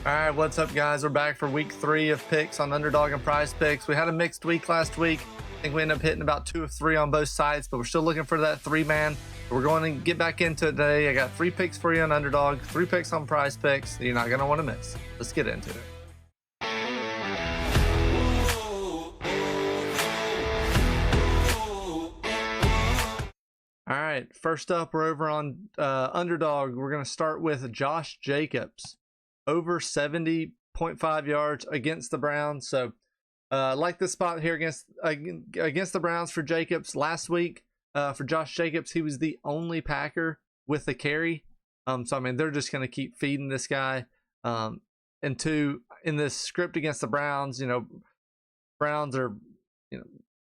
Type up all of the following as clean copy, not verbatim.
All right, what's up, guys? We're back for week 3 of picks on Underdog and PrizePicks. We had a mixed week last week. I think we ended up hitting about 2 of 3 on both sides, but we're still looking for that 3-man. We're going to get back into it today. I got 3 picks for you on Underdog, 3 picks on PrizePicks that you're not going to want to miss. Let's get into it. All right, first up, we're over on Underdog. We're going to start with Josh Jacobs. Over 70.5 yards against the Browns. So like this spot here against the Browns for Jacobs. Last week for Josh Jacobs, he was the only Packer with the carry. So I mean, they're just going to keep feeding this guy. And two, in this script against the Browns, Browns are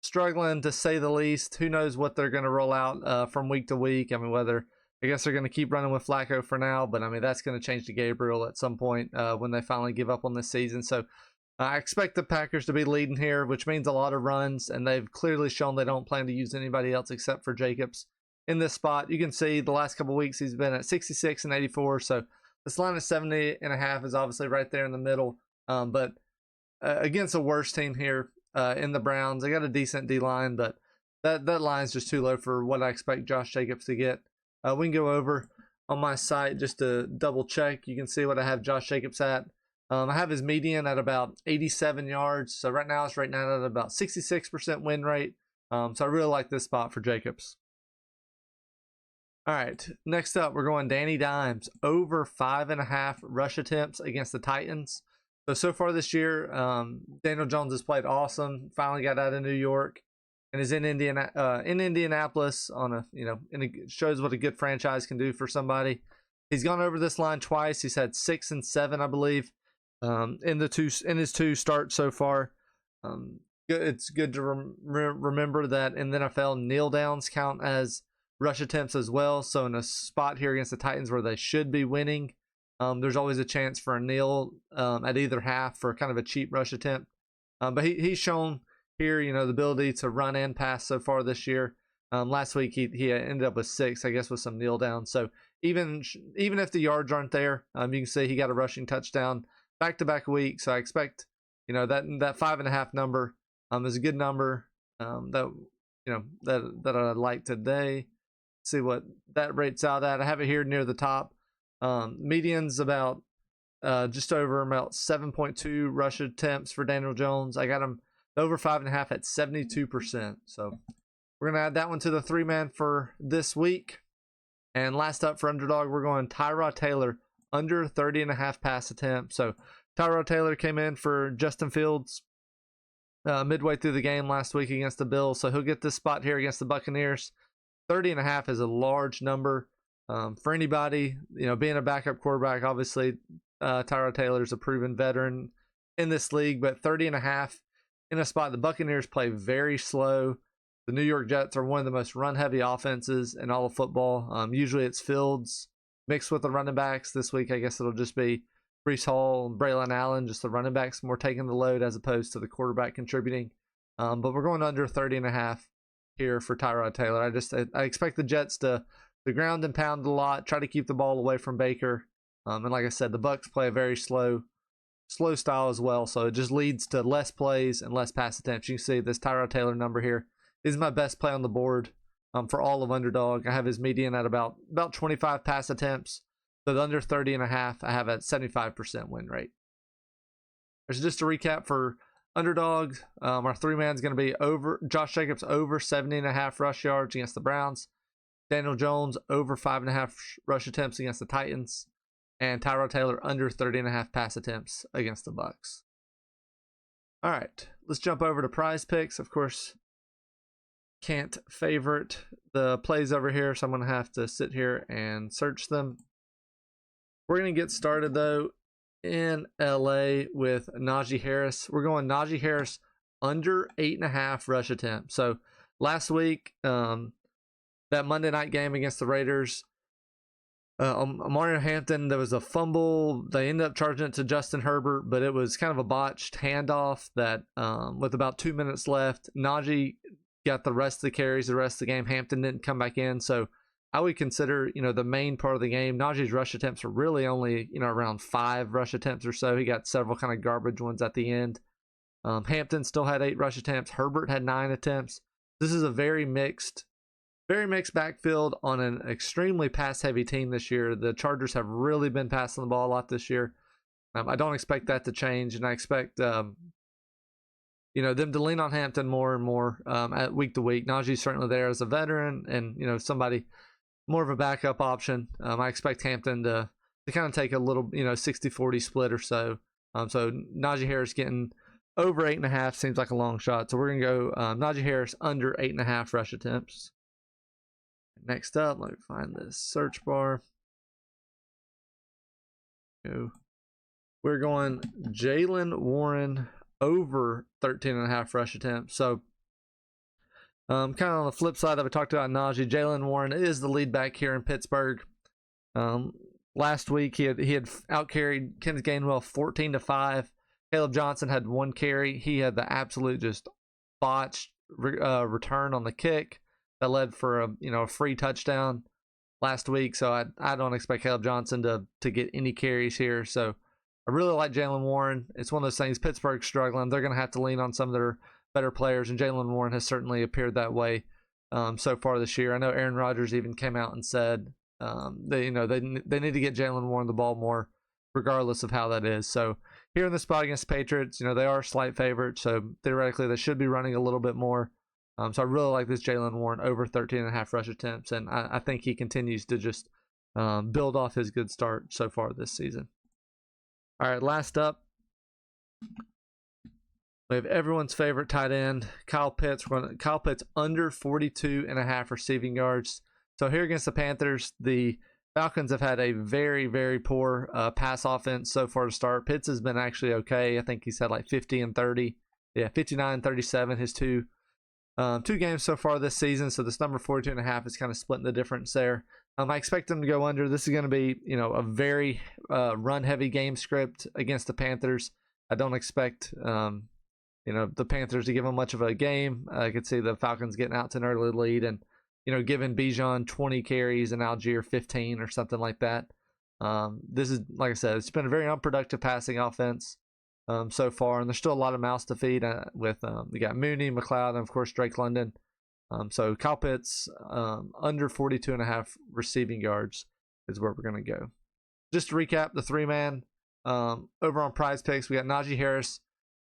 struggling to say the least. Who knows what they're going to roll out from week to week. I mean, I guess they're going to keep running with Flacco for now, but I mean, that's going to change to Gabriel at some point when they finally give up on this season. So I expect the Packers to be leading here, which means a lot of runs, and they've clearly shown they don't plan to use anybody else except for Jacobs in this spot. You can see the last couple of weeks he's been at 66 and 84, so this line of 70.5 is obviously right there in the middle, but against a worse team here in the Browns, they got a decent D-line, but that line's just too low for what I expect Josh Jacobs to get. We can go over on my site just to double check. You can see what I have Josh Jacobs at. I have his median at about 87 yards. So right now it's at about 66% win rate. So I really like this spot for Jacobs. All right, next up we're going Danny Dimes. Over 5.5 rush attempts against the Titans. So far this year, Daniel Jones has played awesome. Finally got out of New York. And is in Indianapolis on and it shows what a good franchise can do for somebody. He's gone over this line twice. He's had 6 and 7, I believe, in his 2 starts so far. It's good to remember that in the NFL, kneel downs count as rush attempts as well. So in a spot here against the Titans where they should be winning, there's always a chance for a kneel at either half for kind of a cheap rush attempt. But he's shown here, the ability to run and pass so far this year. Last week he ended up with 6, I guess, with some kneel down. So even if the yards aren't there, you can see he got a rushing touchdown back-to-back weeks. So I expect that 5.5 number is a good number that I like today. See what that rates out at. I have it here near the top. Median's about just over about 7.2 rush attempts for Daniel Jones. I got him over 5.5 at 72%. So we're going to add that one to the 3-man for this week. And last up for Underdog, we're going Tyrod Taylor under 30.5 pass attempts. So Tyrod Taylor came in for Justin Fields midway through the game last week against the Bills. So he'll get this spot here against the Buccaneers. 30.5 is a large number for anybody. Being a backup quarterback, obviously Tyrod Taylor is a proven veteran in this league, but 30.5 in a spot the Buccaneers play very slow. The New York Jets are one of the most run-heavy offenses in all of football. Usually it's Fields mixed with the running backs. This week, I guess it'll just be Breece Hall and Braylon Allen, just the running backs more taking the load as opposed to the quarterback contributing. But we're going under 30.5 here for Tyrod Taylor. I expect the Jets to ground and pound a lot, try to keep the ball away from Baker. And like I said, the Bucs play a very slow style as well, so it just leads to less plays and less pass attempts. You can see this Tyrod Taylor number here is my best play on the board for all of Underdog. I have his median at about 25 pass attempts, so the under 30.5 I have at 75% win rate. There's just a recap for Underdog. Our 3-man is going to be over Josh Jacobs over 70.5 rush yards against the Browns, Daniel Jones over 5.5 rush attempts against the Titans, and Tyrod Taylor under 30.5 pass attempts against the Bucs. All right, let's jump over to PrizePicks. Of course, can't favorite the plays over here, so I'm going to have to sit here and search them. We're going to get started, though, in LA with Najee Harris. We're going Najee Harris under 8.5 rush attempts. So last week, that Monday night game against the Raiders, Mario Hampton, there was a fumble. They ended up charging it to Justin Herbert, but it was kind of a botched handoff that with about 2 minutes left, Najee got the rest of the carries the rest of the game. Hampton didn't come back in, so I would consider, the main part of the game. Najee's rush attempts are really only, around 5 rush attempts or so. He got several kind of garbage ones at the end. Hampton still had 8 rush attempts. Herbert had 9 attempts. This is a very mixed backfield on an extremely pass-heavy team this year. The Chargers have really been passing the ball a lot this year. I don't expect that to change, and I expect them to lean on Hampton more and more at week to week. Najee's certainly there as a veteran and somebody more of a backup option. I expect Hampton to kind of take a little 60-40 split or so. So Najee Harris getting over 8.5 seems like a long shot. So we're gonna go Najee Harris under 8.5 rush attempts. Next up, let me find this search bar. We're going Jaylen Warren over 13.5 rush attempts. So kind of on the flip side of it, talked about Najee. Jaylen Warren is the lead back here in Pittsburgh. Last week he had outcarried Kenneth Gainwell 14-5. Caleb Johnson had 1 carry. He had the absolute just botched return on the kick that led for a free touchdown last week. So I don't expect Caleb Johnson to get any carries here. So I really like Jaylen Warren. It's one of those things. Pittsburgh's struggling. They're going to have to lean on some of their better players, and Jaylen Warren has certainly appeared that way so far this year. I know Aaron Rodgers even came out and said they need to get Jaylen Warren the ball more, regardless of how that is. So here in the spot against the Patriots, they are slight favorites, so theoretically they should be running a little bit more. So I really like this Jaylen Warren over 13.5 rush attempts, and I think he continues to just build off his good start so far this season. All right, last up, we have everyone's favorite tight end, Kyle Pitts. Kyle Pitts under 42.5 receiving yards. So here against the Panthers, the Falcons have had a very, very poor pass offense so far to start. Pitts has been actually okay. I think he's had like 50 and 30. Yeah, 59 and 37 his two games so far this season. So this number 42.5 is kind of splitting the difference there. I expect him to go under. This is going to be, a very run-heavy game script against the Panthers. I don't expect, the Panthers to give them much of a game. I could see the Falcons getting out to an early lead and, giving Bijan 20 carries and Algier 15 or something like that. This is, like I said, it's been a very unproductive passing offense so far, and there's still a lot of mouths to feed with you got Mooney, McLeod, and of course Drake London. So Kyle Pitts under 42.5 receiving yards is where we're going to go. Just to recap the 3-man over on PrizePicks, we got Najee Harris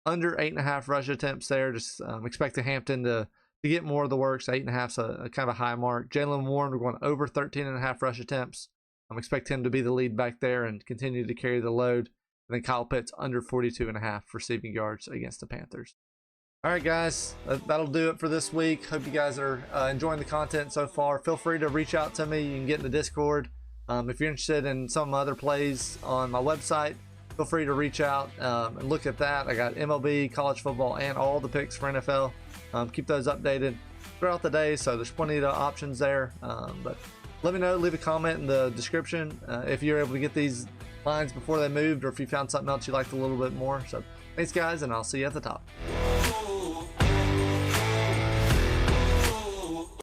under 8.5 rush attempts there. Just expecting Hampton to get more of the works. 8.5 is a kind of a high mark. Jaylen Warren, we're going over 13.5 rush attempts. Expect him to be the lead back there and continue to carry the load. And then Kyle Pitts under 42.5 receiving yards against the Panthers. All right, guys, that'll do it for this week. Hope you guys are enjoying the content so far. Feel free to reach out to me. You can get in the Discord. If you're interested in some of my other plays on my website, feel free to reach out and look at that. I got MLB, college football, and all the picks for NFL. Keep those updated throughout the day, so there's plenty of options there. But let me know, leave a comment in the description if you're able to get these lines before they moved, or if you found something else you liked a little bit more. So thanks, guys, and I'll see you at the top.